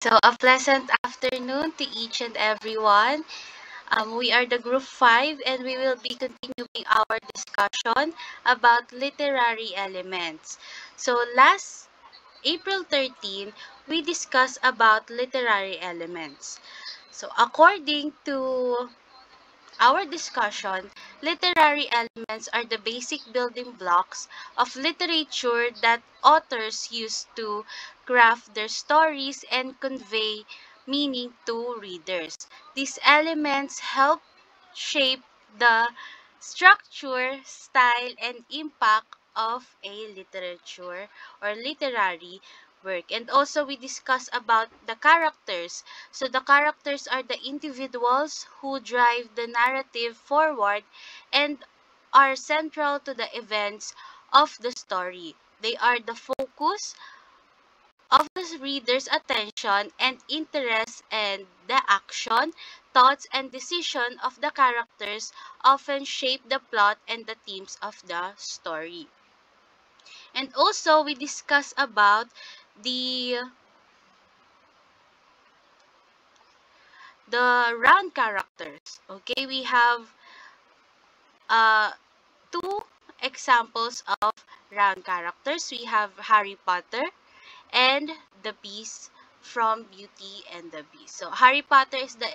So, a pleasant afternoon to each and everyone. We are the Group 5 and we will be continuing our discussion about literary elements. So, last April 13, we discussed about literary elements. So, according to our discussion, literary elements are the basic building blocks of literature that authors use to craft their stories and convey meaning to readers. These elements help shape the structure, style, and impact of a literature or literary work. And also we discuss about the characters. So the characters are the individuals who drive the narrative forward and are central to the events of the story. They are the focus of the reader's attention and interest, and the action, thoughts, and decision of the characters often shape the plot and the themes of the story. And also, we discuss about the round characters. Okay, we have uh, two examples of round characters. We have Harry Potter and the Beast from Beauty and the Beast. So Harry Potter is the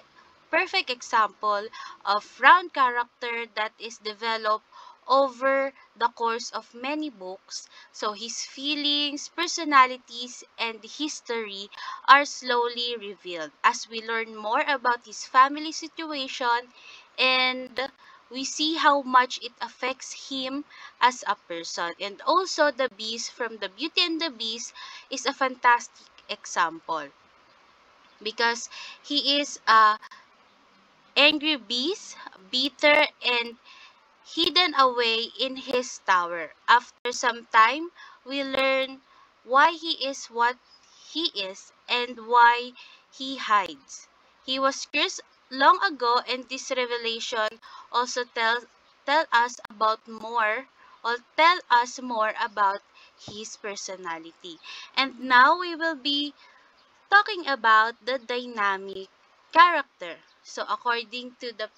perfect example of round character that is developed over the course of many books. So his feelings, personalities, and history are slowly revealed as we learn more about his family situation, and we see how much it affects him as a person. And also the Beast from the Beauty and the Beast is a fantastic example because he is a angry beast, bitter and hidden away in his tower. After some time, we learn why he is what he is and why he hides. He was cursed long ago, and this revelation also tell us about more or tell us more about his personality. And now we will be talking about the dynamic character. So according to the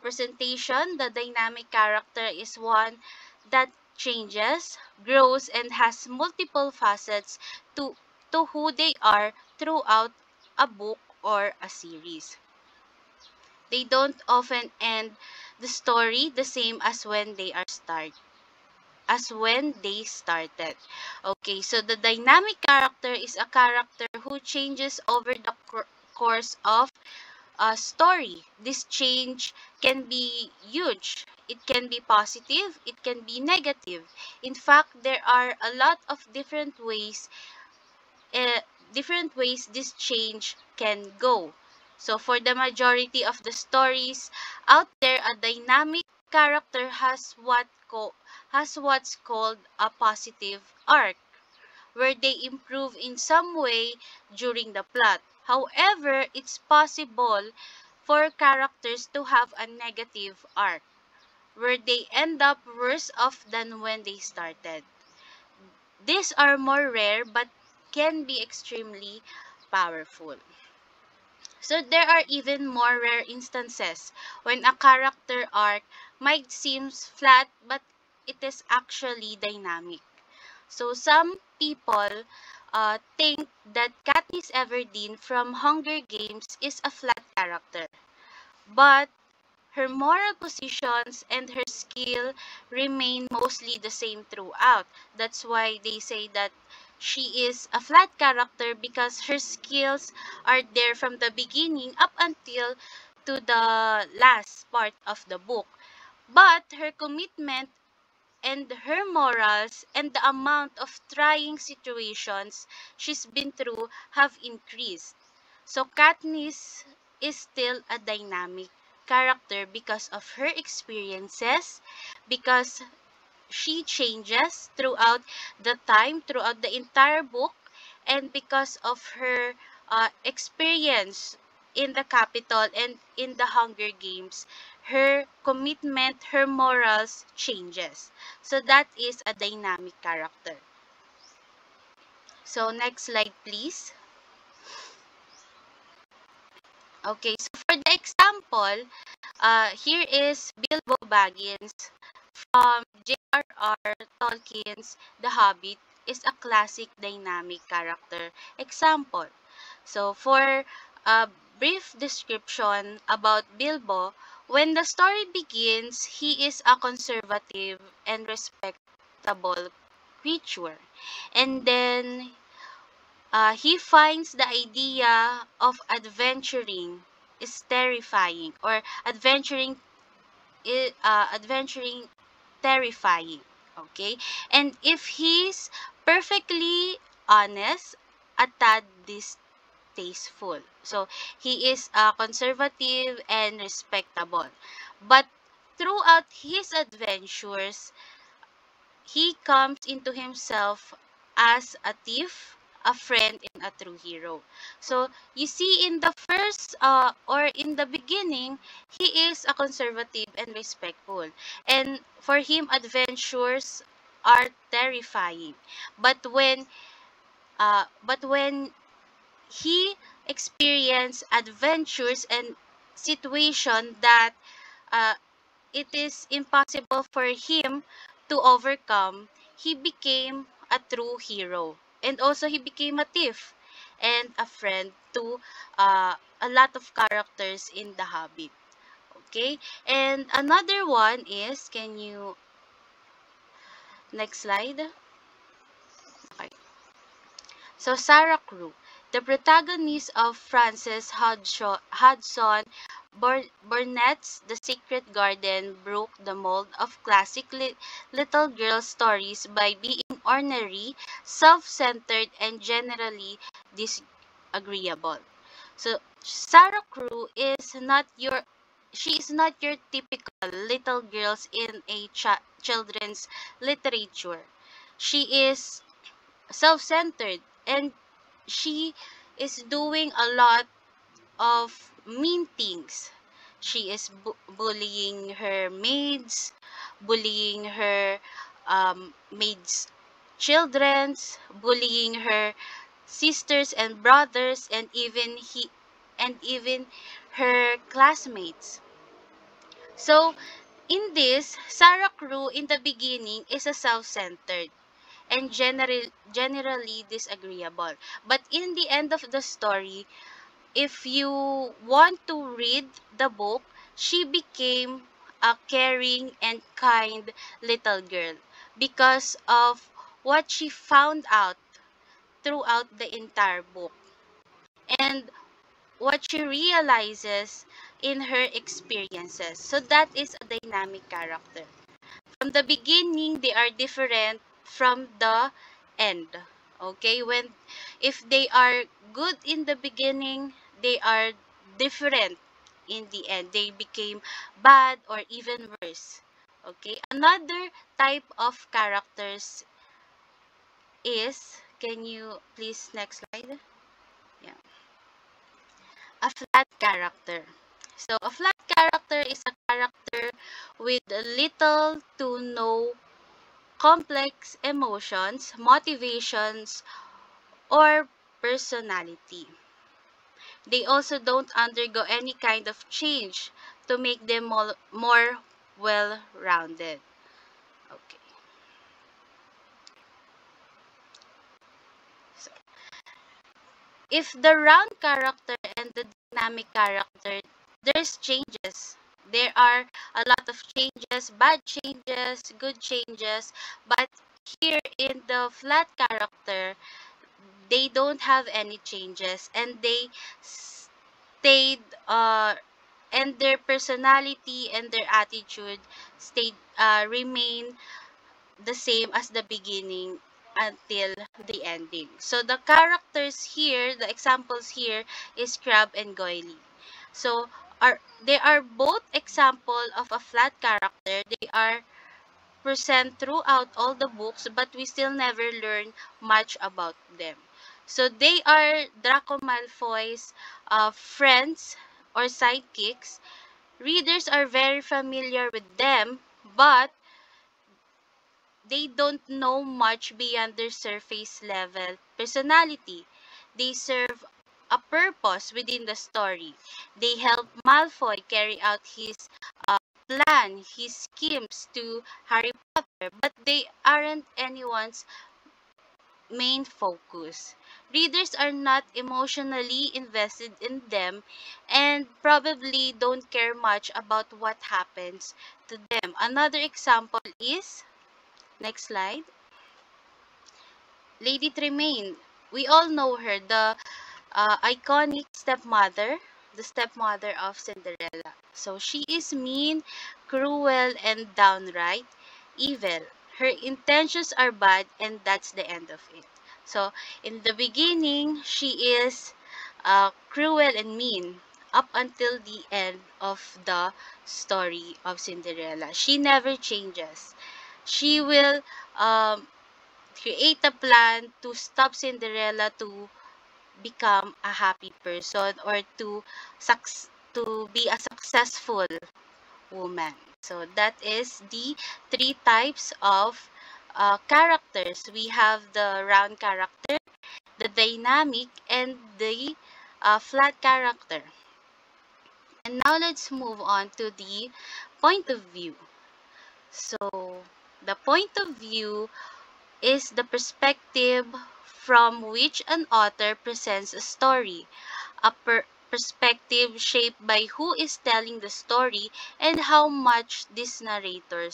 presentation, the dynamic character is one that changes, grows, and has multiple facets to who they are throughout a book or a series. They don't often end the story the same as when they started. Okay, so the dynamic character is a character who changes over the course of a story. This change can be huge. It can be positive, it can be negative. In fact, there are a lot of uh, different ways this change can go. So for the majority of the stories out there, a dynamic character has what's called a positive arc, where they improve in some way during the plot. However, it's possible for characters to have a negative arc, where they end up worse off than when they started. These are more rare but can be extremely powerful. So there are even more rare instances when a character arc might seem flat but it is actually dynamic. So some people think that Katniss Everdeen from Hunger Games is a flat character, but her moral positions and her skill remain mostly the same throughout. That's why they say that she is a flat character because her skills are there from the beginning up until to the last part of the book. But her commitment and her morals and the amount of trying situations she's been through have increased. So Katniss is still a dynamic character because of her experiences, because she changes throughout the time, throughout the entire book, and because of her experience in the Capitol and in the Hunger Games, her commitment, her morals changes. So that is a dynamic character. So next slide, please. Okay, so for the example, here is Bilbo Baggins from J.R.R. Tolkien's The Hobbit is a classic dynamic character example. So for a brief description about Bilbo, when the story begins, he is a conservative and respectable creature. And then he finds the idea of adventuring is terrifying, or adventuring terrifying. Okay, and if he's perfectly honest, a tad distasteful. So he is conservative and respectable, but throughout his adventures he comes into himself as a thief, a friend, and a true hero. So you see, in the first or in the beginning, he is a conservative and respectful, and for him, adventures are terrifying. But when he experienced adventures and situation that uh, it is impossible for him to overcome, he became a true hero. And also, he became a thief and a friend to a lot of characters in The Hobbit. Okay? And another one is, can you, next slide? Okay. So, Sarah Crew, the protagonist of Hudson Burnett's The Secret Garden, broke the mold of classic little girl stories by being ornery, self-centered, and generally disagreeable. So, Sarah Crew is not your she is not your typical little girls in a children's literature. She is self-centered, and she is doing a lot of mean things. She is bullying her maids, bullying her maids' childrens, bullying her sisters and brothers, and even her classmates. So in this, Sarah Crew in the beginning is a self-centered and generally disagreeable. But in the end of the story, if you want to read the book, she became a caring and kind little girl because of what she found out throughout the entire book, and what she realizes in her experiences. So that is a dynamic character. From the beginning, they are different from the end. Okay, when if they are good in the beginning, they are different in the end. They became bad or even worse. Okay, another type of characters is, can you please next slide? Yeah, a flat character. So a flat character is a character with little to no complex emotions, motivations, or personality. They also don't undergo any kind of change to make them more well-rounded. Okay. So, if the round character and the dynamic character, there's changes. There are a lot of changes, bad changes, good changes, but here in the flat character, they don't have any changes, and they stayed and their personality and their attitude stayed remain the same as the beginning until the ending. So the characters here, the examples here is Crab and Goylee. So they are both example of a flat character. They are present throughout all the books, but we still never learn much about them. So they are Draco Malfoy's friends or sidekicks. Readers are very familiar with them, but they don't know much beyond their surface level personality. They serve a purpose within the story. They help Malfoy carry out his uh, plan, his schemes to Harry Potter, but they aren't anyone's main focus. Readers are not emotionally invested in them and probably don't care much about what happens to them. Another example is, next slide, Lady Tremaine. We all know her, the iconic stepmother, the stepmother of Cinderella. So she is mean, cruel, and downright evil. Her intentions are bad, and that's the end of it. So in the beginning, she is cruel and mean up until the end of the story of Cinderella. She never changes. She will create a plan to stop Cinderella to become a happy person or to be a successful woman. So that is the three types of characters. We have the round character, the dynamic, and the flat character. And now let's move on to the point of view. So the point of view is the perspective from which an author presents a story. A perspective shaped by who is telling the story and how much this narrator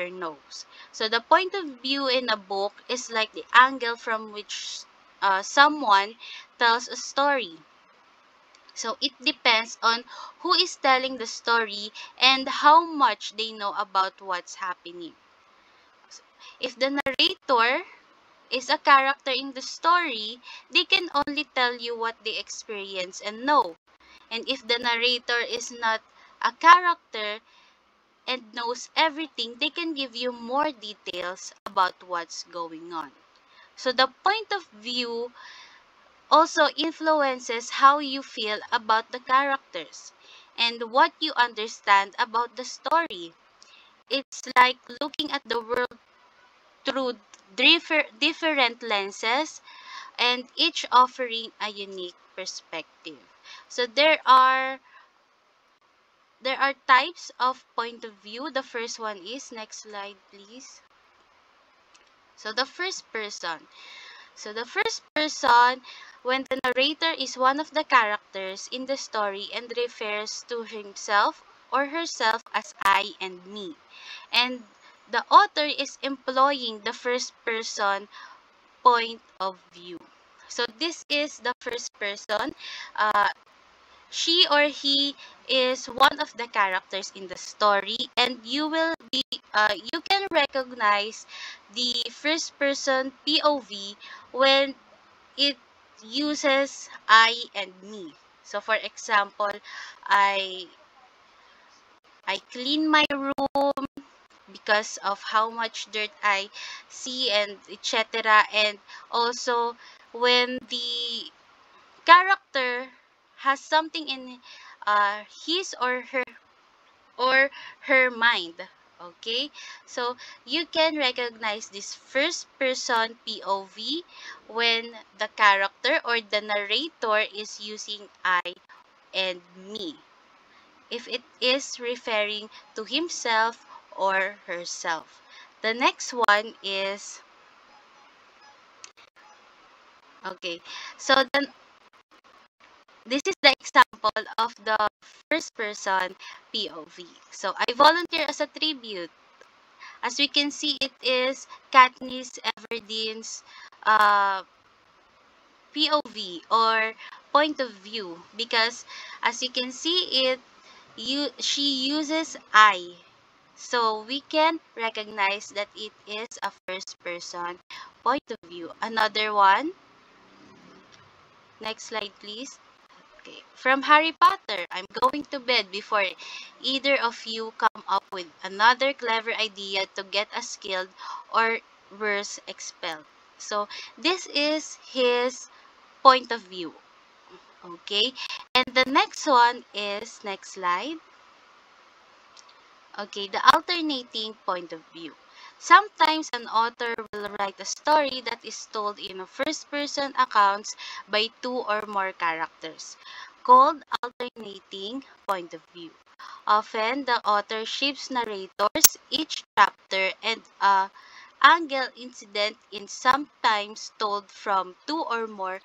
knows. So the point of view in a book is like the angle from which someone tells a story. So it depends on who is telling the story and how much they know about what's happening. If the narrator is a character in the story, they can only tell you what they experience and know. And if the narrator is not a character and knows everything, they can give you more details about what's going on. So the point of view also influences how you feel about the characters and what you understand about the story. It's like looking at the world through different lenses and each offering a unique perspective. So there are types of point of view. The first one is, next slide please. So the first person. So the first person, when the narrator is one of the characters in the story and refers to himself or herself as I and me. And the author is employing the first person point of view. So this is the first person. She or he is one of the characters in the story, and you can recognize the first person POV when it uses I and me. So for example, I I clean my room because of how much dirt I see and etc. And also when the character has something in his or her mind. Okay, so you can recognize this first person POV when the character or the narrator is using I and me, if it is referring to himself or herself. The next one is, okay, so then this is the example of the first person POV. So I volunteer as a tribute. As we can see, it is Katniss Everdeen's POV or point of view, because as you can see it, she uses I. So we can recognize that it is a first person point of view. Another one. Next slide please. Okay. From Harry Potter, I'm going to bed before either of you come up with another clever idea to get us killed or worse, expelled. So this is his point of view. Okay. And the next one is, next slide. Okay, the alternating point of view. Sometimes an author will write a story that is told in a first-person accounts by two or more characters, called alternating point of view. Often, the author shifts narrators each chapter and a angle incident is sometimes told from two or more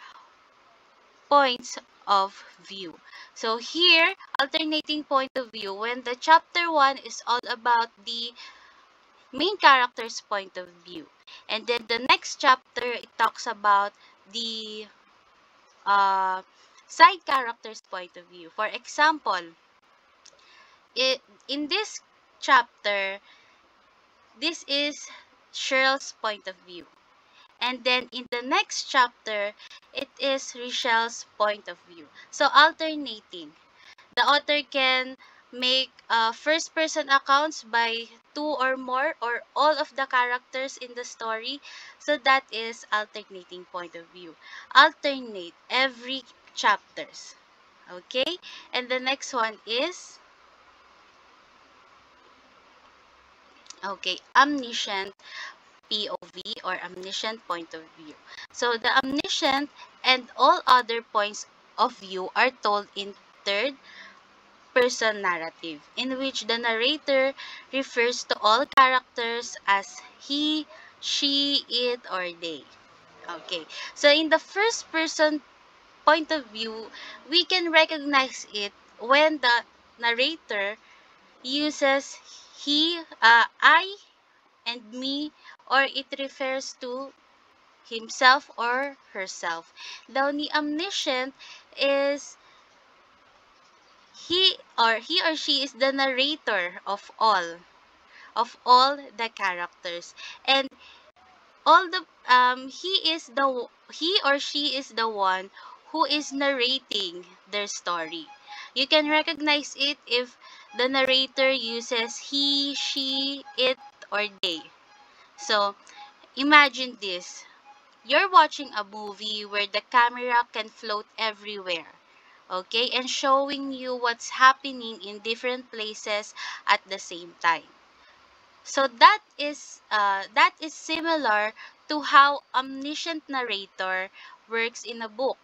points of view. So here, alternating point of view, when the chapter 1 is all about the main character's point of view. And then the next chapter, it talks about the uh, side character's point of view. For example, in this chapter, this is Cheryl's point of view. And then in the next chapter, it is Richelle's point of view. So alternating. The author can make first-person accounts by two or more or all of the characters in the story. So that is alternating point of view. Alternate every chapters. Okay? And the next one is, okay, omniscient POV or omniscient point of view. So the omniscient and all other points of view are told in third person narrative, in which the narrator refers to all characters as he, she, it, or they. Okay, so in the first person point of view, we can recognize it when the narrator uses he, I, and me, or it refers to himself or herself. The omniscient is he or she is the narrator of all the characters, and all the he or she is the one who is narrating their story. You can recognize it if the narrator uses he, she, it, or they. So imagine this: you're watching a movie where the camera can float everywhere, okay, and showing you what's happening in different places at the same time. So that is similar to how omniscient narrator works in a book.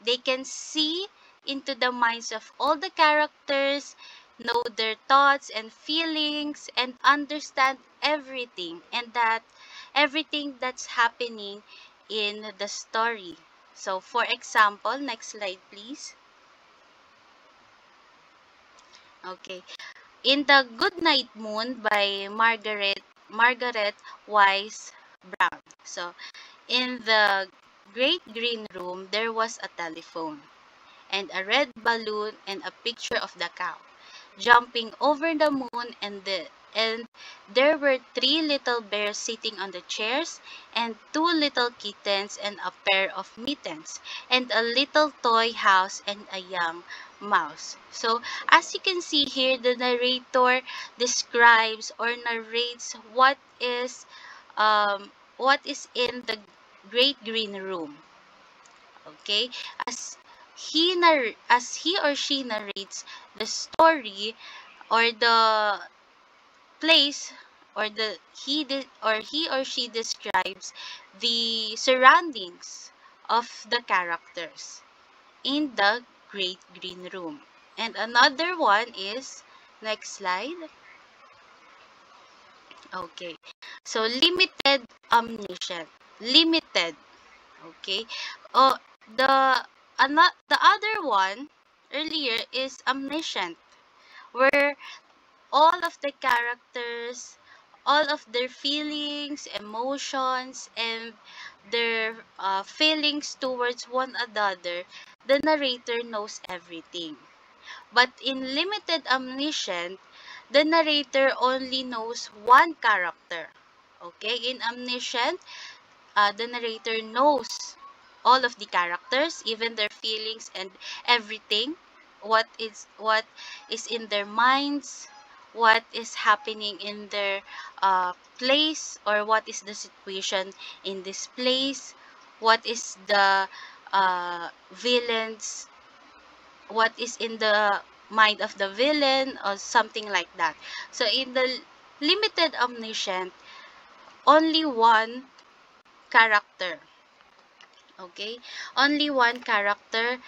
They can see into the minds of all the characters, know their thoughts and feelings, and understand everything that's happening in the story. So for example, next slide please. Okay. In The Goodnight Moon by Margaret Wise Brown. So, in the great green room, there was a telephone and a red balloon and a picture of the cow jumping over the moon, and there were three little bears sitting on the chairs, and two little kittens and a pair of mittens, and a little toy house and a young mouse. So as you can see here, the narrator describes or narrates what is in the great green room. Okay, as as he or she narrates the story, or the place, or he or she describes the surroundings of the characters in the great green room. And another one is, next slide. Okay, so limited omniscient, limited. Okay, oh, the other one earlier is omniscient, where all of the characters, all of their feelings, emotions, and their feelings towards one another, the narrator knows everything. But in limited omniscient, the narrator only knows one character. Okay, in omniscient, the narrator knows all of the characters, even their feelings and everything, what is in their minds, what is happening in their place, or what is the situation in this place, what is the villains, what is in the mind of the villain, or something like that. So in the limited omniscient, only one character. Okay? Only one character.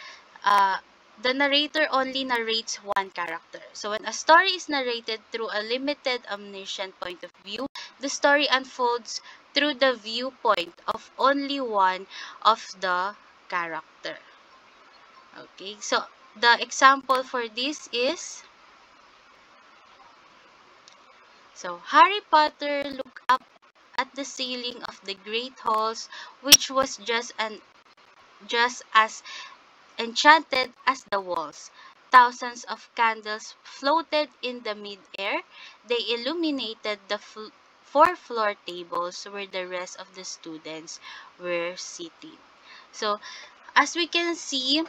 Uh, the narrator only narrates one character. So when a story is narrated through a limited omniscient point of view, the story unfolds through the viewpoint of only one of the character. Okay, so the example for this is, so Harry Potter looked up at the ceiling of the great halls, which was just as enchanted as the walls. Thousands of candles floated in the mid-air. They illuminated the four-floor tables where the rest of the students were sitting. So, as we can see,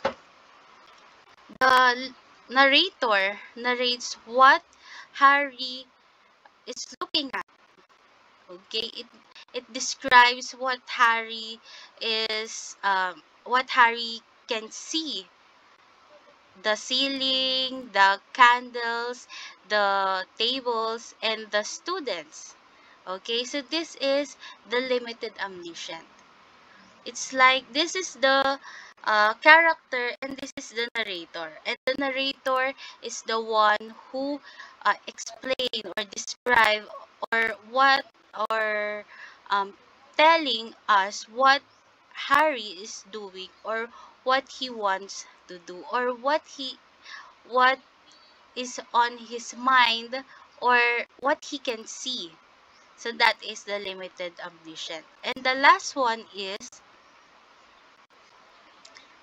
the narrator narrates what Harry is looking at. Okay, it describes what Harry can see: the ceiling, the candles, the tables, and the students. Okay, so this is the limited omniscient. It's like this is the character and this is the narrator. And the narrator is the one who explain or describe or or um, telling us what Harry is doing, or what he wants to do, or what is on his mind, or what he can see. So that is the limited omniscient. And the last one is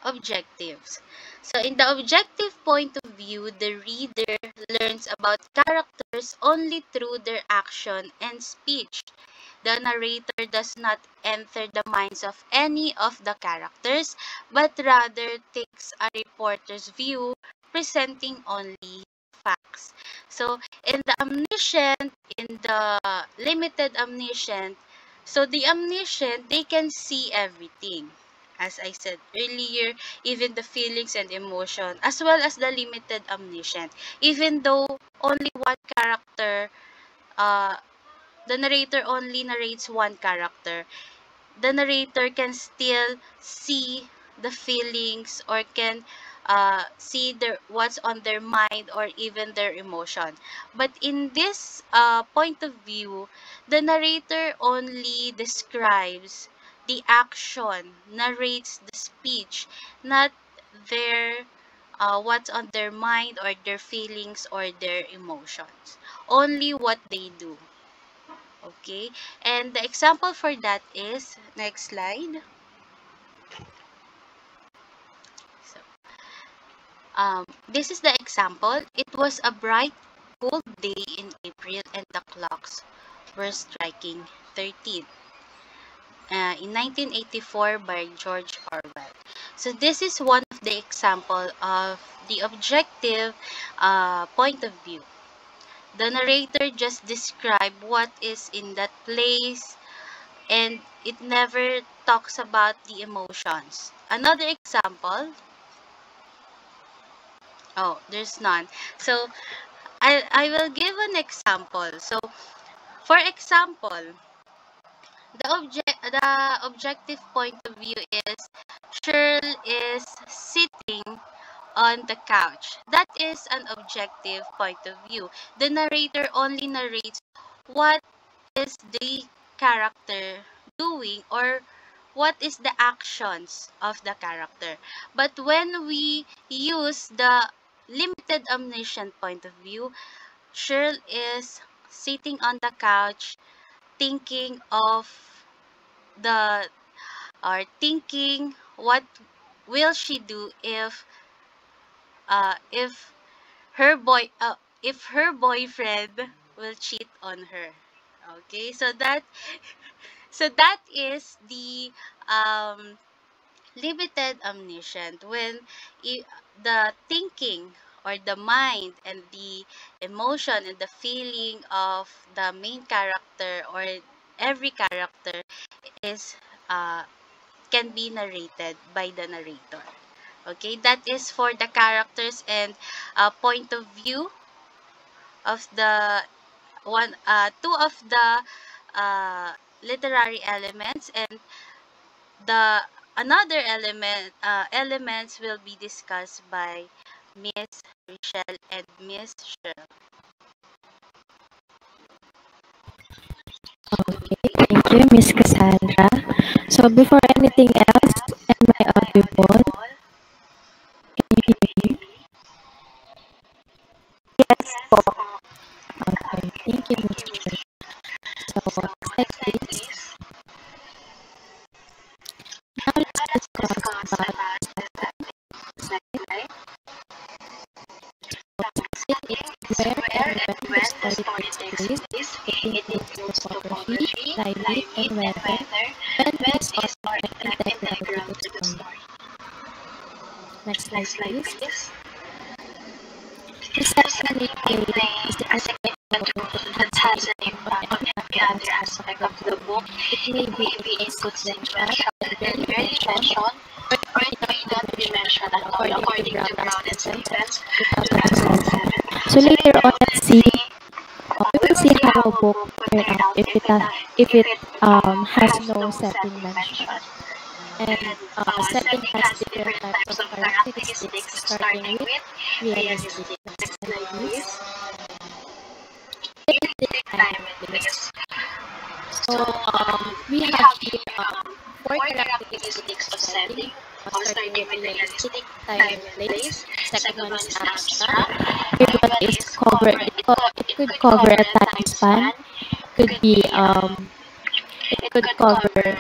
objectives. So in the objective point of view, the reader learns about characters only through their action and speech. The narrator does not enter the minds of any of the characters, but rather takes a reporter's view, presenting only facts. So in the omniscient, in the limited omniscient, so the omniscient, they can see everything. As I said earlier, even the feelings and emotion, as well as the limited omniscient. Even though only one character, uh, the narrator only narrates one character, the narrator can still see the feelings, or can see what's on their mind, or even their emotion. But in this point of view, the narrator only describes the action, narrates the speech, not their what's on their mind, or their feelings, or their emotions. Only what they do. Okay, and the example for that is, next slide. So, this is the example. It was a bright, cold day in April, and the clocks were striking 13. In 1984 by George Orwell. So this is one of the example of the objective point of view. The narrator just describe what is in that place, and it never talks about the emotions. Another example, oh, there's none. So I will give an example. So for example, the objective point of view is Cheryl is sitting on the couch. That is an objective point of view. The narrator only narrates what is the character doing, or what is the actions of the character. But when we use the limited omniscient point of view, Cheryl is sitting on the couch, thinking of the or thinking what will she do if if her boyfriend will cheat on her. Okay, so that is the um limited omniscient, when I, the thinking, or the mind, and the emotion, and the feeling of the main character, or every character is can be narrated by the narrator. Okay, that is for the characters and point of view of the two of the uh, literary elements, and the another elements will be discussed by Miss Rochelle and Miss Cheryl. Okay, thank you, Miss Cassandra. So before anything else, am I audible? Can you hear me? Yes po. Okay, thank you, Miss Cheryl. So next slide, please. Now let's discuss about setting. Setting is where and when the story takes place. It includes topography, climate, and weather, when these are integral to the story. Next slide, please. The setting may play a significant role that has an impact on every other aspect of the book. It may be inconsequential and very mentioned, or it may not be mentioned at all, according to Brown and Sentence, 2007. So later on, we will see how a book turn out if it has no setting mentioned. And setting has different types of characteristics, starting with realistic. Next slide, please. Realistic time and place. So we have here four characteristics of setting, starting with realistic time and place. Second one is abstract. Third one is cover. It could cover a time span. Could be it could cover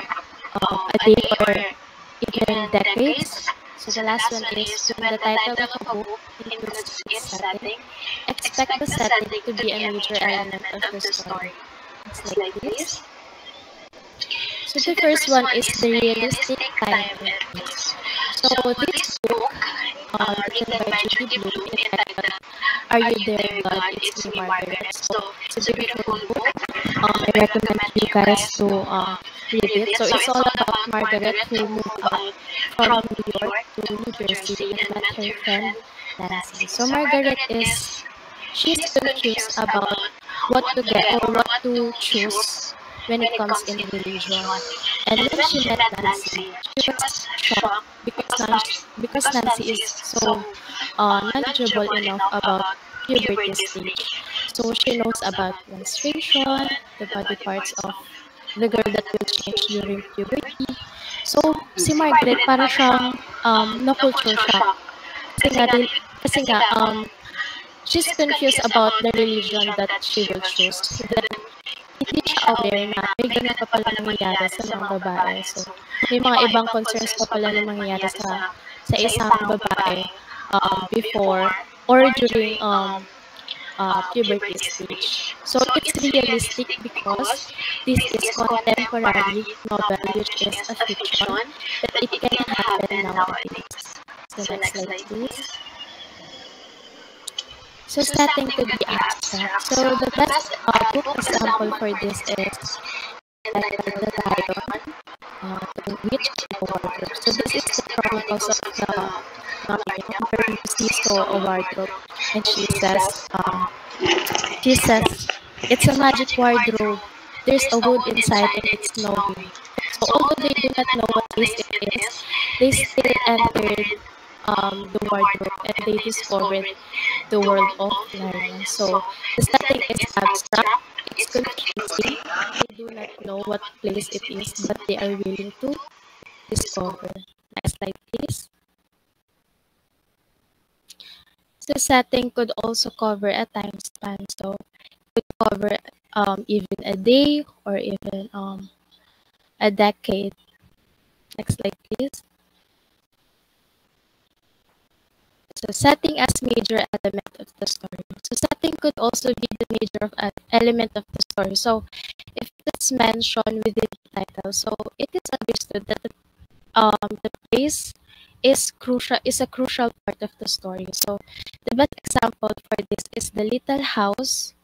a day or even decades. So the last one is when the title of a book includes its setting, expect the setting to be a major element of the story. Next slide, please. So the first one is the realistic time and place. So this book, written by Judy Blume, entitled "Are You There, God? It's Me, Margaret." So it's a beautiful book. I recommend you guys to read it. So it's all about Margaret who moved out from New York to New Jersey and met her friend Nancy. So Margaret she's confused about what to get or what to choose when it comes in religion. And when she met Nancy, she was shocked because Nancy is so knowledgeable enough about puberty stage. So she knows about menstruation, the body parts of the girl that will change during puberty. So si Margaret para siyang na-culture shock. Kasi nga, she's confused about the religion that she will choose. Then, hindi siya aware na may ganun pa pala nangyayari sa mga babae. So, may mga ibang concerns pa pala na mangyayari sa isang babae before or during puberty stage. So, it's realistic because this is contemporary novel, which is a fiction, that it can happen nowadays. So, next slide, please. So setting could be abstract. So the best book example for this is entitled The Lion, The Witch and the Wardrobe. So this is the chronicles of the lion where Lucy saw a wardrobe and she says, it's a magic wardrobe. There's a wood inside and it's snowing. So although they do not know what place it is, they still entered the wardrobe and they discovered the world of Narnia. So the setting is abstract, it's confusing, they do not know what place it is, but they are willing to discover. Next slide, please. So setting could also cover a time span. So it could cover even a day or even a decade. Next slide, please. So setting as major element of the story. So setting could also be the major element of the story. So if it's mentioned within the title, so it is understood that the place is a crucial part of the story. So the best example for this is the little house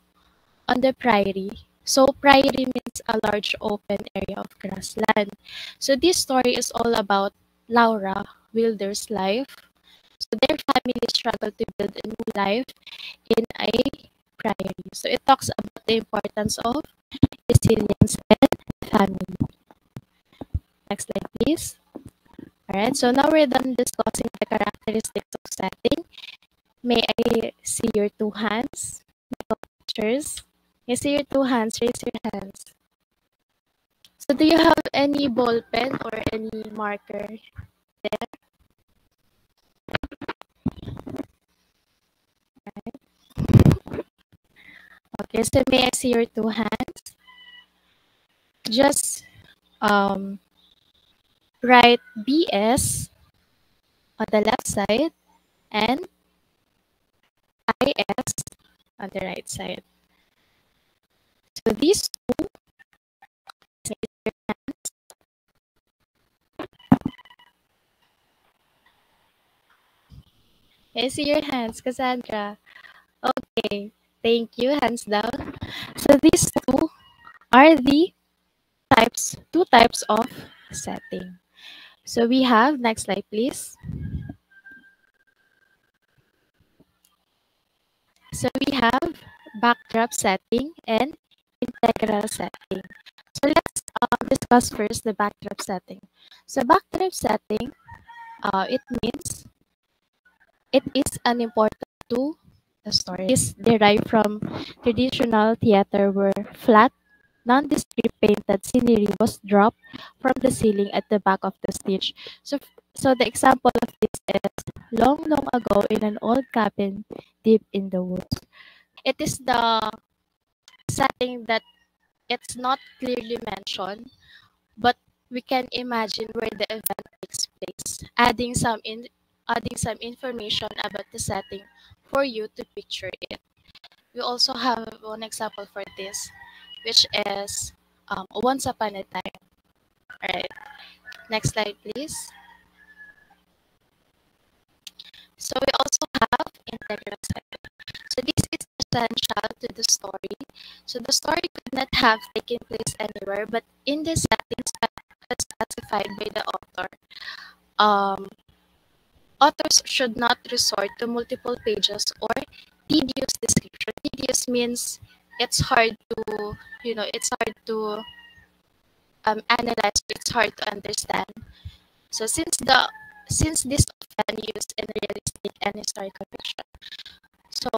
on the prairie. So prairie means a large open area of grassland. So this story is all about Laura Wilder's life. So their family struggled to build a new life in a prairie. So it talks about the importance of resilience and family. Next slide, please. Alright, so now we're done discussing the characteristics of setting. May I see your two hands? Pictures. May I see your two hands? Raise your hands. So do you have any ball pen or any marker there? Okay, so may I see your two hands? Just write BS on the left side and IS on the right side. So these two, raise your hands. May I see your hands, Cassandra? Okay, thank you. Hands down. So these two are the two types of setting. So we have, next slide please. So we have backdrop setting and integral setting. So let's discuss first the backdrop setting. So backdrop setting, it means it is unimportant to the story. It is derived from traditional theater where flat, nondescript painted scenery was dropped from the ceiling at the back of the stage. So the example of this is long, long ago in an old cabin deep in the woods. It is the setting that it's not clearly mentioned, but we can imagine where the event takes place, adding some information about the setting for you to picture it. We also have one example for this, which is Once Upon a Time. All right, next slide, please. So we also have integral setting. So this is essential to the story. So the story could not have taken place anywhere, but in the settings that's specified by the author. Authors should not resort to multiple pages or tedious description. Tedious means it's hard to, it's hard to analyze, it's hard to understand. So since this often used in realistic and historical fiction. So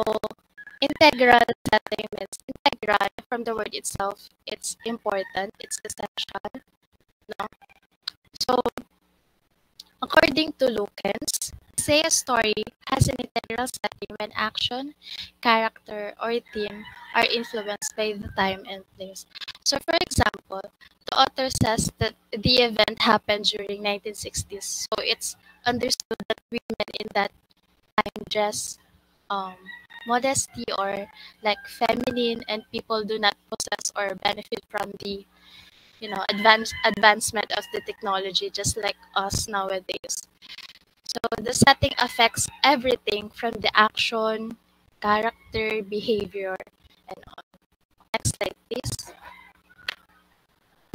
integral setting means integral from the word itself. It's important. It's essential. No? So according to Lukens, say a story has an integral setting when action, character, or theme are influenced by the time and place. So for example, the author says that the event happened during 1960s. So it's understood that women in that time dress modesty or like feminine, and people do not possess or benefit from the advancement of the technology just like us nowadays. So the setting affects everything from the action, character, behavior, and all. Next slide, please.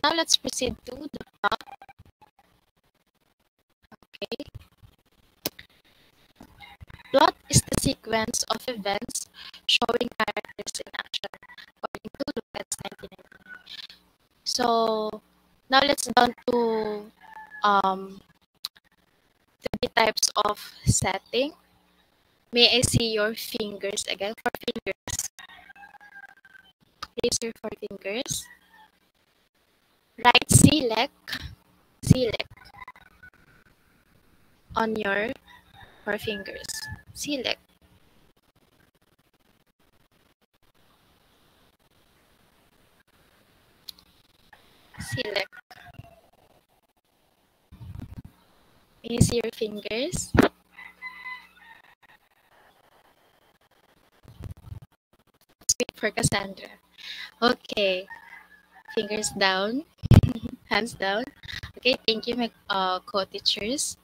Now let's proceed to the plot. Okay. Plot is the sequence of events showing characters in action, according to Lucas 1999. So now let's down to the types of setting. May I see your fingers again? For fingers. Raise your four fingers. Right select on your four fingers. Select. Select. May I see your fingers? Let's wait for Cassandra. Okay. Fingers down. Hands down. Okay, thank you, my co-teachers.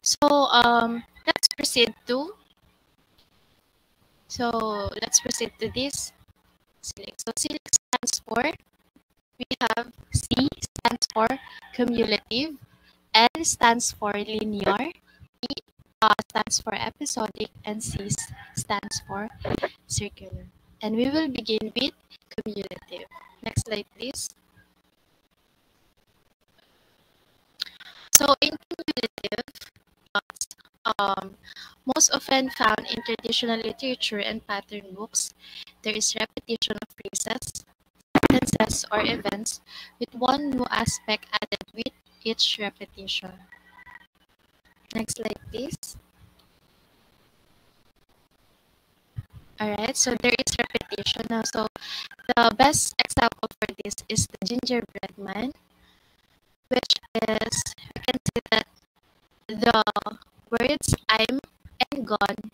So let's proceed to this select. So select stands for, we have C stands for cumulative, L stands for linear, E stands for episodic, and C stands for circular. And we will begin with cumulative. Next slide, please. So in cumulative plots, most often found in traditional literature and pattern books, there is repetition of phrases, sentences, or events with one new aspect added with each repetition. Next slide, please. Alright, so there is repetition now. So the best example for this is the gingerbread man, which is, we can say that the words I'm and gone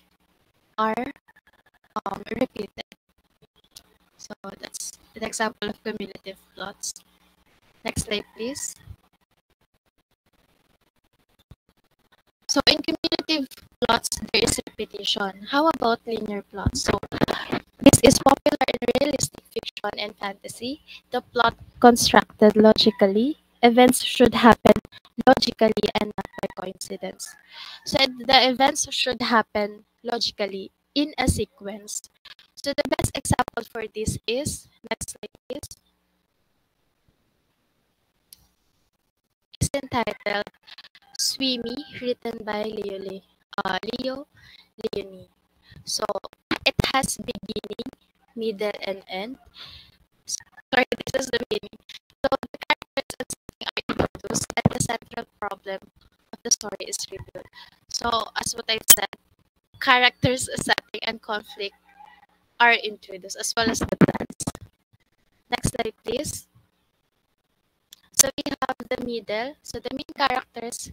are repeated. So that's an example of cumulative plots. Next slide, please. So in cumulative plots, there is repetition. How about linear plots? So this is popular in realistic fiction and fantasy. The plot constructed logically. Events should happen logically and not by coincidence. So the events should happen logically in a sequence. So the best example for this is, next slide please, is entitled Swimmy, written by Leo Leonie. So it has beginning, middle, and end. Sorry, this is the beginning. So the characters and setting are introduced, and the central problem of the story is revealed. So as what I said, characters, setting, and conflict are introduced, as well as the plans. Next slide, please. So we have the middle. So the main characters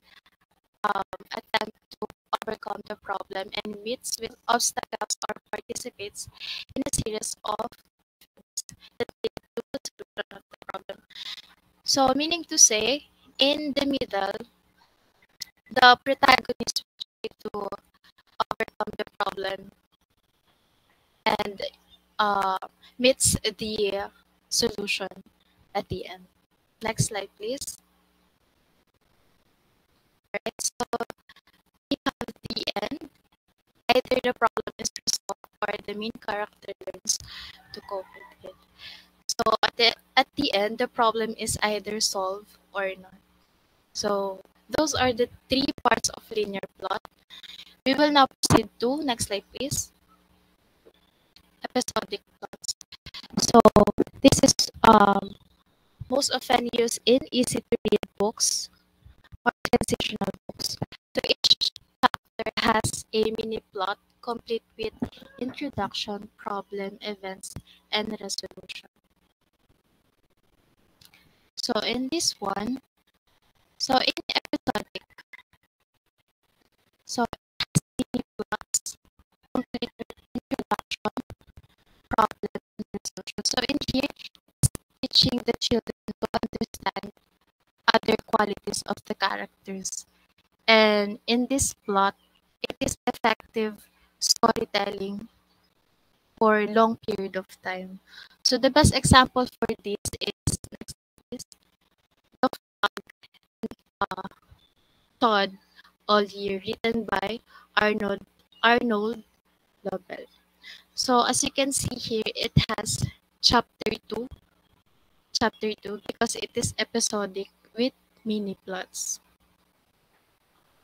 attempt to overcome the problem and meets with obstacles or participates in a series of events that lead to the solution of the problem. So meaning to say, in the middle, the protagonist will try to overcome the problem and meets the solution at the end. Next slide, please. Alright, so we have the end. Either the problem is resolved or the main character learns to cope with it. So at the end, the problem is either solved or not. So those are the three parts of linear plot. We will now proceed to, next slide please, episodic plots. So this is most often used in easy to read books or sensational books. So each chapter has a mini plot complete with introduction, problem, events, and resolution. So in this one, so in episodic, so it has mini plots complete with introduction, problem, and resolution. So in here, it's teaching the children to understand other qualities of the characters. And in this plot, it is effective storytelling for long period of time. So the best example for this is, next is The Frog and Todd All Year, written by Arnold Lovell. So as you can see here, it has chapter 2, chapter 2 because it is episodic with mini plots.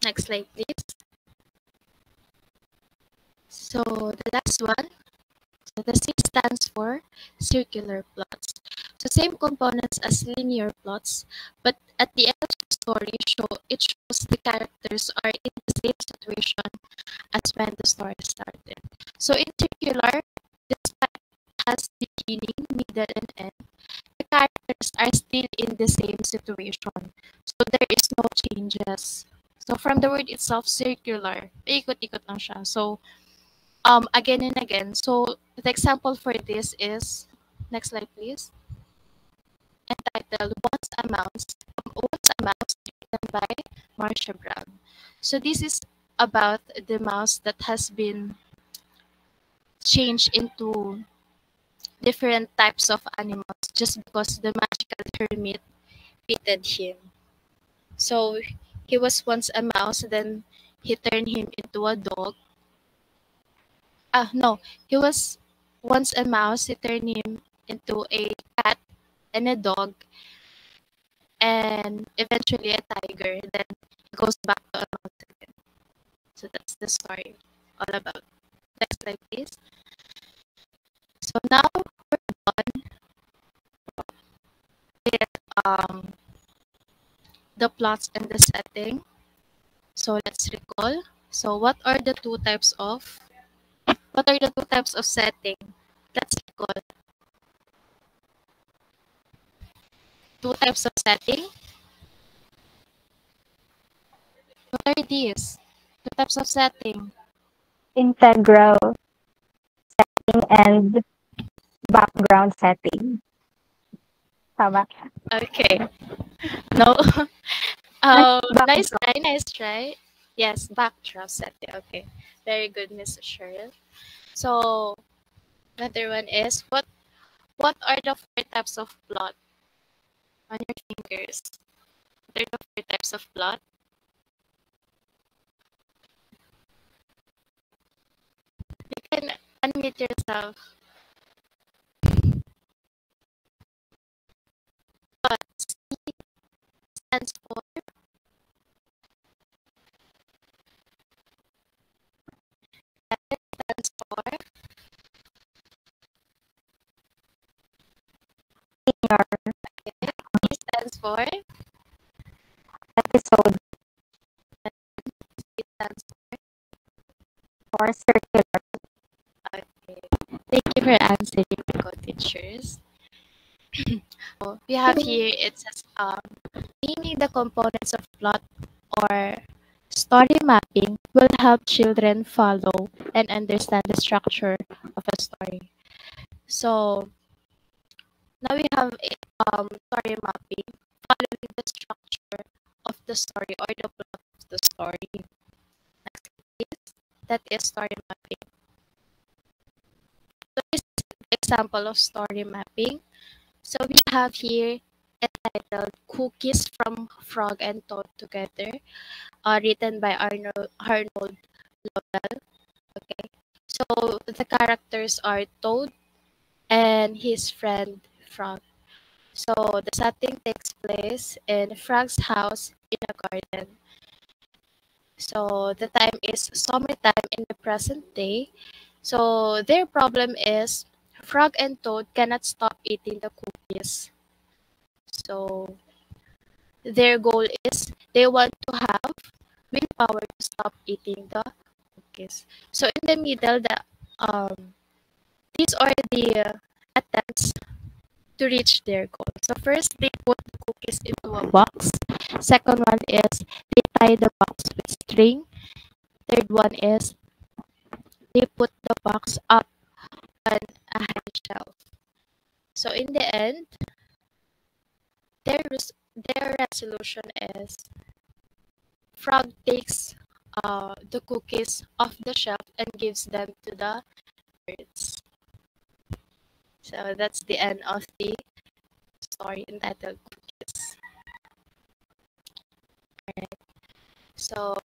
Next slide, please. So the last one, so the C stands for circular plots. So same components as linear plots, but at the end of the story, it shows the characters are in the same situation as when the story started. So in circular, despite it has beginning, middle, and end, the characters are still in the same situation. So there is no changes. So from the word itself, circular, paikot-ikot lang siya. So again and again. So the example for this is, next slide please, entitled Once a Mouse, written by Marcia Brown. So this is about the mouse that has been changed into different types of animals just because the magical hermit fitted him. So he was once a mouse, then he turned him into a dog. No, he was once a mouse, he turned him into a cat and a dog, and eventually a tiger then goes back to a mountain. So that's the story all about. Next slide, please. So now we're done with the plots and the setting. So let's recall. So what are the two types of setting? Let's recall. Two types of setting. What are these? Two types of setting. Integral setting and background setting. Tama. Okay. No. Nice Backdrop. try, nice try. Yes, backdrop setting. Okay. Very good, Miss Cheryl. So another one is what are the four types of plot on your fingers? What are the four types of plot? You can unmute yourself. Plot. C stands for stands for E stands for Episode C stands for circular. for okay. Thank you for answering, co-teachers. So we have here it says naming the components of plot or story mapping will help children follow and understand the structure of a story. So now we have a story mapping following the structure of the story or the plot of the story. Next is that is story mapping. So this is an example of story mapping. So we have here entitled Cookies from Frog and Toad Together, written by Arnold Lovell. Okay. So the characters are Toad and his friend Frog. So the setting takes place in Frog's house in a garden. So the time is summertime in the present day. So their problem is Frog and Toad cannot stop eating the cookies. So their goal is they want to have willpower to stop eating the cookies. So in the middle, these are the attempts to reach their goal. So first, they put the cookies into a box. Second one is they tie the box with string. Third one is they put the box up on a high shelf. So in the end, their resolution is Frog takes the cookies off the shelf and gives them to the birds. So that's the end of the story entitled Cookies. Alright. So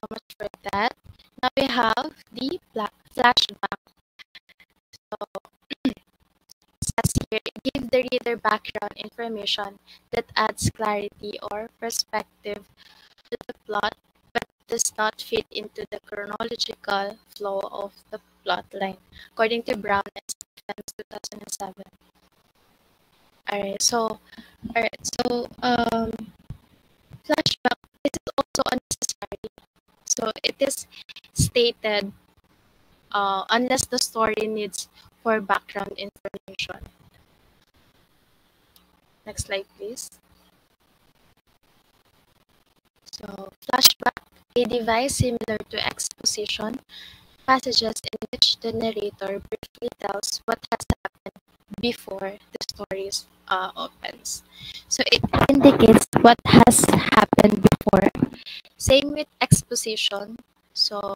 much for that. Now we have the flashback. So says here, give the reader background information that adds clarity or perspective to the plot, but does not fit into the chronological flow of the plot line, according to Brown and Stephens 2007. Alright, so flashback this is also unnecessary. So it is stated unless the story needs for background information. Next slide, please. So, flashback, a device similar to exposition, passages in which the narrator briefly tells what has happened before the story opens. So, it indicates what has happened before. Same with exposition. So,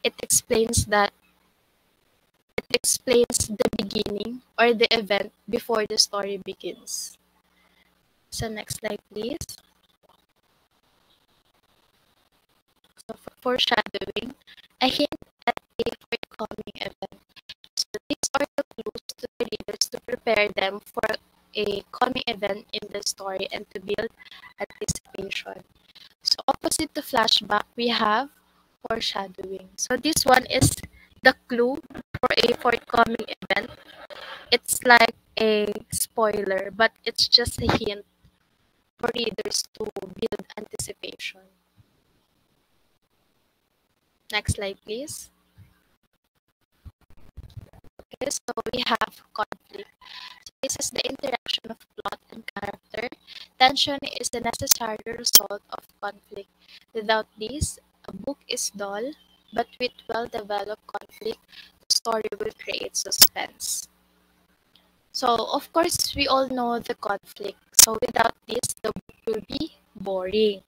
it explains the beginning or the event before the story begins. So, next slide, please. So for foreshadowing, a hint at a forthcoming event. So these are the clues to the readers to prepare them for a coming event in the story and to build anticipation. So opposite to flashback, we have foreshadowing. So this one is the clue for a forthcoming event. It's like a spoiler, but it's just a hint for readers to build anticipation. Next slide, please. Okay, so we have conflict. So this is the interaction of plot and character. Tension is the necessary result of conflict. Without this, a book is dull, but with well-developed conflict, the story will create suspense. So, of course, we all know the conflict. So, without this, the book will be boring.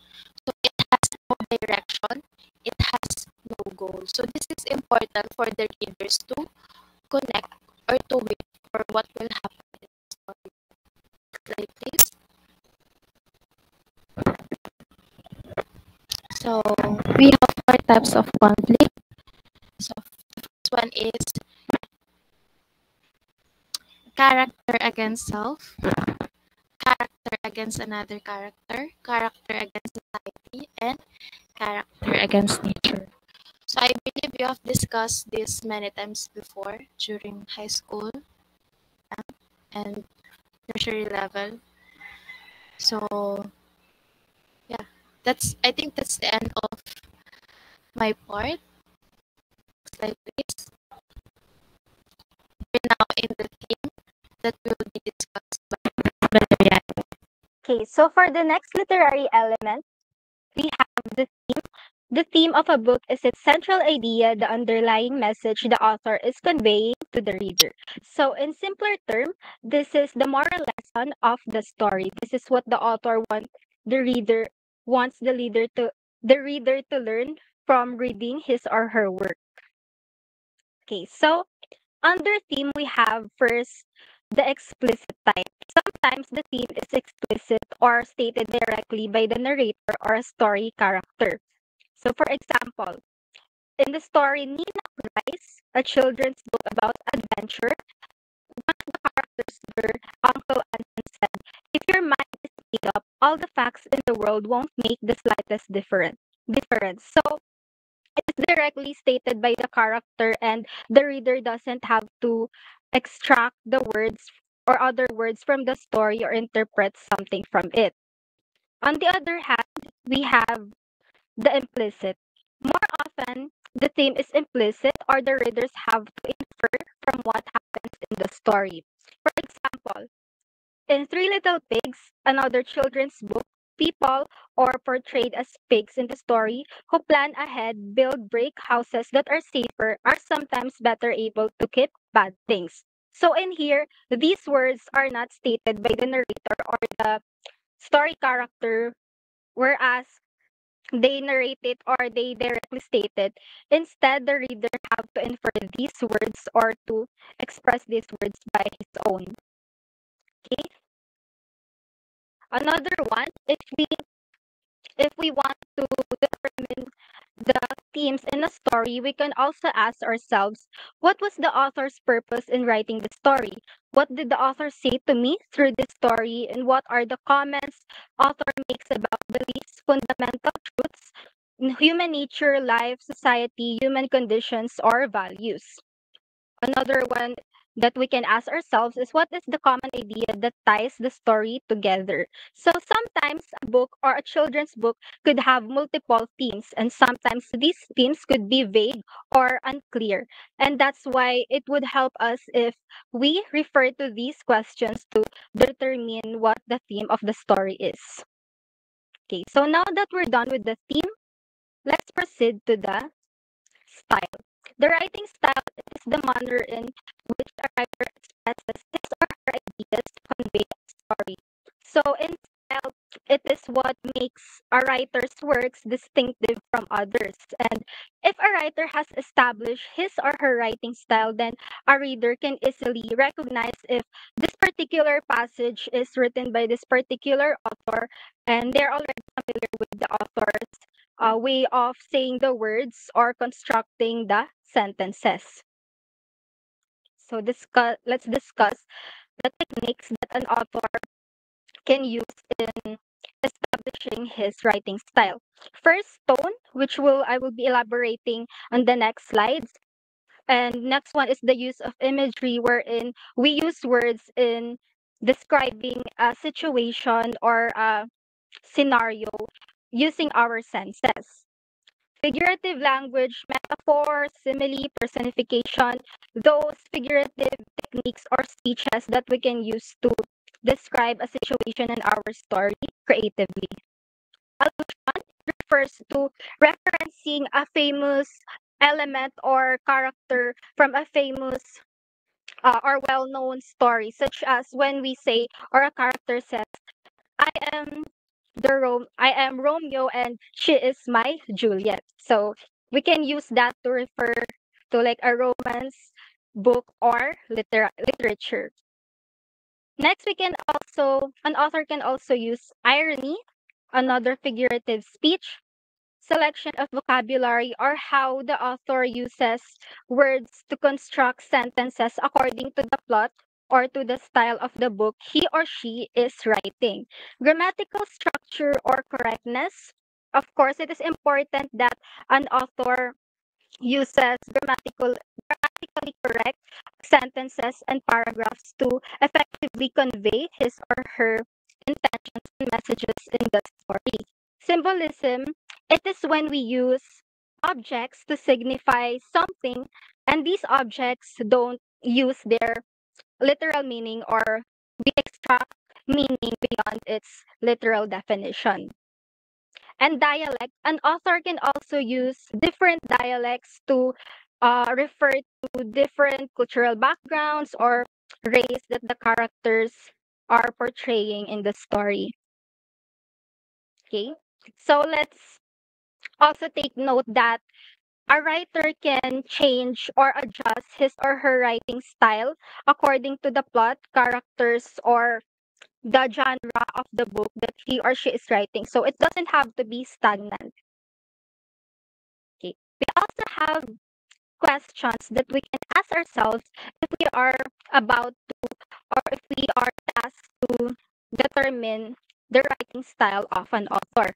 So, it has no direction, it has no goal. So, this is important for the readers to connect or to wait for what will happen in the story. Slide, please. So, we have four types of conflict. So, the first one is character against self, character against another character, character against society, and character against nature. So I believe you have discussed this many times before during high school and tertiary level. So yeah, I think that's the end of my part. Slide please. We're now in the theme that will be discussed by Valeriano. Okay, so for the next literary element, we have the theme. The theme of a book is its central idea, the underlying message the author is conveying to the reader. So, in simpler terms, this is the moral lesson of the story. This is what the author wants the reader to learn from reading his or her work. Okay, so under theme we have first the explicit type. Sometimes the theme is explicit or stated directly by the narrator or a story character. So, for example, in the story Nina Rice, a children's book about adventure, one of the characters, their Uncle Anton, said, "If your mind is made up, all the facts in the world won't make the slightest difference." So, it's directly stated by the character, and the reader doesn't have to extract the words or other words from the story or interpret something from it. On the other hand, we have the implicit. More often, the theme is implicit or the readers have to infer from what happens in the story. For example, in Three Little Pigs, another children's book, people are portrayed as pigs in the story who plan ahead, build brick houses that are safer, are sometimes better able to keep bad things. So in here, these words are not stated by the narrator or the story character, whereas they narrate it or they directly state it. Instead, the reader have to infer these words or to express these words by his own. Okay. Another one, if we want to determine the themes in a story, we can also ask ourselves, what was the author's purpose in writing the story? What did the author say to me through this story? And what are the comments author makes about beliefs, fundamental truths in human nature, life, society, human conditions, or values? Another one that we can ask ourselves is, what is the common idea that ties the story together? So sometimes a book or a children's book could have multiple themes, and sometimes these themes could be vague or unclear. And that's why it would help us if we refer to these questions to determine what the theme of the story is. Okay, so now that we're done with the theme, let's proceed to the style. The writing style is the manner in which a writer expresses his or her ideas to convey a story. So, in style, it is what makes a writer's works distinctive from others. And if a writer has established his or her writing style, then a reader can easily recognize if this particular passage is written by this particular author, and they're already familiar with the author's way of saying the words or constructing the sentences. So let's discuss the techniques that an author can use in establishing his writing style. First, tone, which I will be elaborating on the next slides. And next one is the use of imagery, wherein we use words in describing a situation or a scenario using our senses. Figurative language, metaphor, simile, personification, those figurative techniques or speeches that we can use to describe a situation in our story creatively. Allusion refers to referencing a famous element or character from a famous or well-known story, such as when we say or a character says, "I am I am Romeo and she is my Juliet." So we can use that to refer to like a romance book or literature. Next, an author can also use irony, another figurative speech, selection of vocabulary, or how the author uses words to construct sentences according to the plot or to the style of the book he or she is writing. Grammatical structure or correctness. Of course, it is important that an author uses grammatically correct sentences and paragraphs to effectively convey his or her intentions and messages in the story. Symbolism, it is when we use objects to signify something, and these objects don't use their literal meaning or we extract meaning beyond its literal definition. And dialect, an author can also use different dialects to refer to different cultural backgrounds or race that the characters are portraying in the story. Okay, so let's also take note that a writer can change or adjust his or her writing style according to the plot, characters, or the genre of the book that he or she is writing. So it doesn't have to be stagnant. Okay. We also have questions that we can ask ourselves if we are about to or if we are tasked to determine the writing style of an author.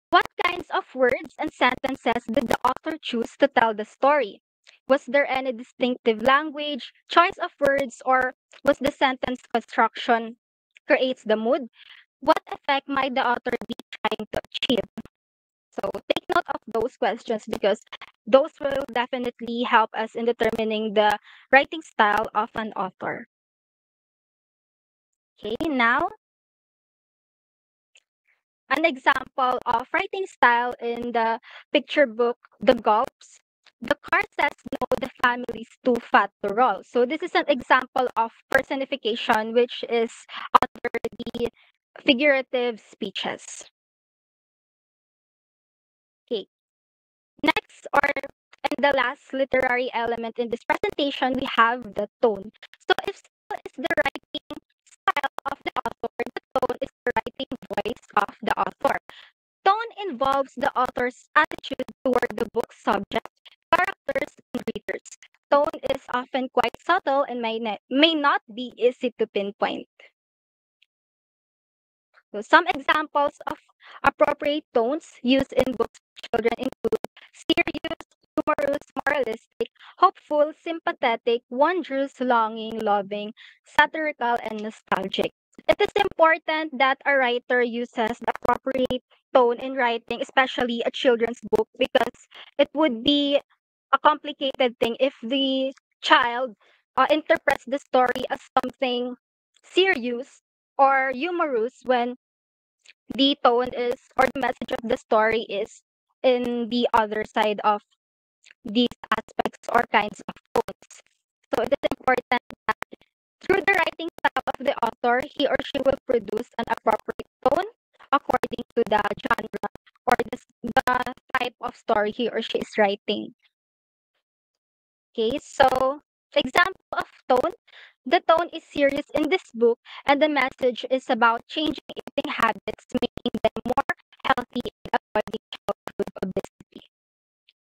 What kinds of words and sentences did the author choose to tell the story? Was there any distinctive language, choice of words, or was the sentence construction creates the mood? What effect might the author be trying to achieve? So take note of those questions because those will definitely help us in determining the writing style of an author. Okay, now an example of writing style in the picture book, The Gulps. The car says no, the family's too fat to roll. So this is an example of personification, which is under the figurative speeches. Okay. Next, or and the last literary element in this presentation, we have the tone. So if style is the writing style of the author, the tone is the writing voice of the author. Tone involves the author's attitude toward the book's subject, characters, and readers. Tone is often quite subtle and may not be easy to pinpoint. So some examples of appropriate tones used in books for children include serious, humorous, moralistic, hopeful, sympathetic, wondrous, longing, loving, satirical, and nostalgic. It is important that a writer uses the appropriate tone in writing, especially a children's book, because it would be a complicated thing if the child interprets the story as something serious or humorous when the tone is or the message of the story is in the other side of these aspects or kinds of tones. So it is important that through the writing style of the author, he or she will produce an appropriate tone according to the genre or the type of story he or she is writing. Okay, so example of tone. The tone is serious in this book, and the message is about changing eating habits, making them more healthy and avoiding childhood obesity.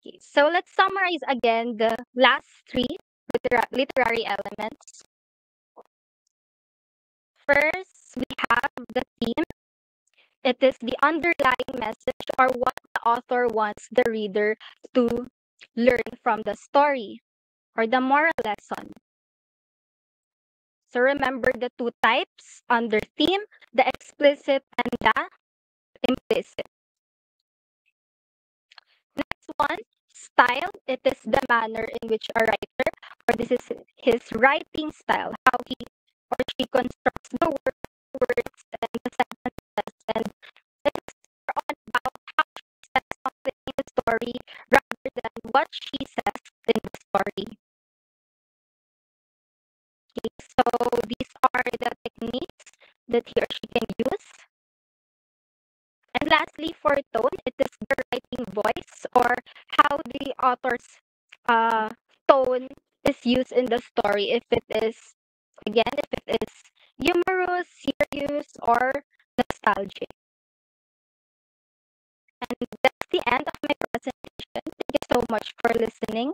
Okay, so let's summarize again the last three literary elements. First, we have the theme. It is the underlying message or what the author wants the reader to learn from the story or the moral lesson. So remember the two types under theme, the explicit and the implicit. Next one, style. It is the manner in which a writer, or this is his writing style, how he or she constructs the words and the sentences, and it is more on about how she says something in the story rather than what she says in the story. Okay, so these are the techniques that he or she can use. And lastly, for tone, it is the writing voice or how the author's tone is used in the story. If it is, again, if it is humorous, serious, or nostalgic. And that's the end of my presentation. Thank you so much for listening.